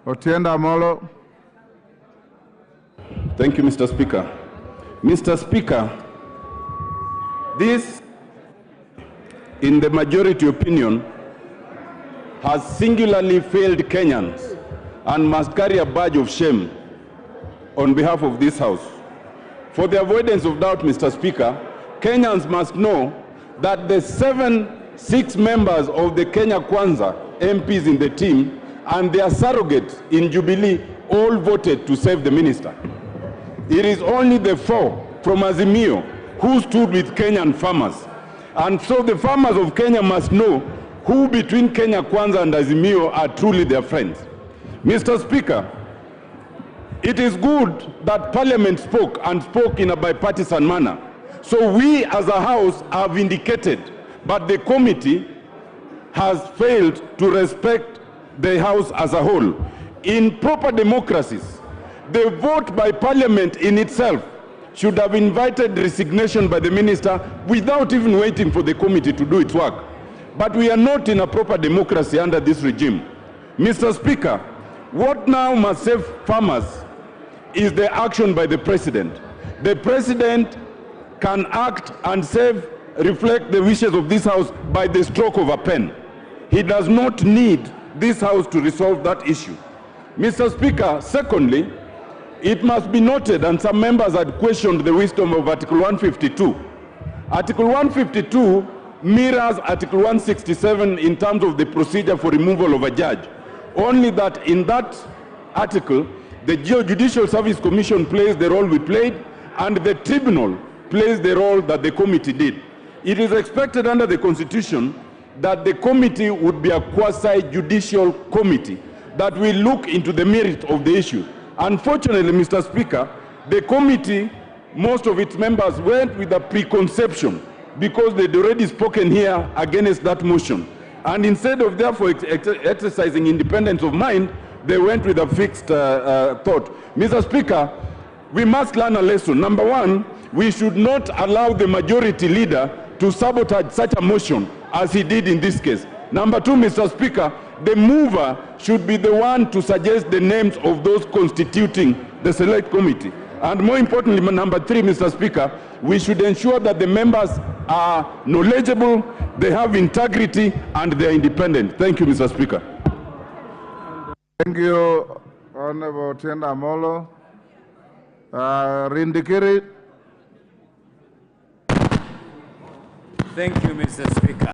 Otiende Amollo. Thank you, Mr. Speaker. Mr. Speaker, this, in the majority opinion, has singularly failed Kenyans and must carry a badge of shame on behalf of this House. For the avoidance of doubt, Mr. Speaker, Kenyans must know that the 6 members of the Kenya Kwanza MPs in the team and their surrogate in Jubilee all voted to save the minister. It is only the 4 from Azimio who stood with Kenyan farmers. And so the farmers of Kenya must know who between Kenya Kwanza and Azimio are truly their friends. Mr. Speaker, it is good that Parliament spoke and spoke in a bipartisan manner. So we as a House have indicated, but the committee has failed to respect the House as a whole. In proper democracies, the vote by Parliament in itself should have invited resignation by the minister without even waiting for the committee to do its work. But we are not in a proper democracy under this regime. Mr. Speaker, what now must save farmers is the action by the President. The President can act and reflect the wishes of this House by the stroke of a pen. He does not need this House to resolve that issue. Mr. Speaker, secondly, it must be noted, and some members had questioned the wisdom of Article 152. Article 152 mirrors Article 167 in terms of the procedure for removal of a judge. Only that in that article, the Judicial Service Commission plays the role we played, and the tribunal plays the role that the committee did. It is expected under the Constitution that the committee would be a quasi-judicial committee that will look into the merit of the issue. Unfortunately, Mr. Speaker, the committee, most of its members went with a preconception because they'd already spoken here against that motion. And instead of therefore exercising independence of mind, they went with a fixed thought. Mr. Speaker, we must learn a lesson. Number one, we should not allow the majority leader to sabotage such a motion as he did in this case. Number two, Mr. Speaker, the mover should be the one to suggest the names of those constituting the select committee. And more importantly, number three, Mr. Speaker, we should ensure that the members are knowledgeable, they have integrity, and they are independent. Thank you, Mr. Speaker. Thank you, Honorable Otiende Amollo. Rindikiri. Thank you, Mr. Speaker.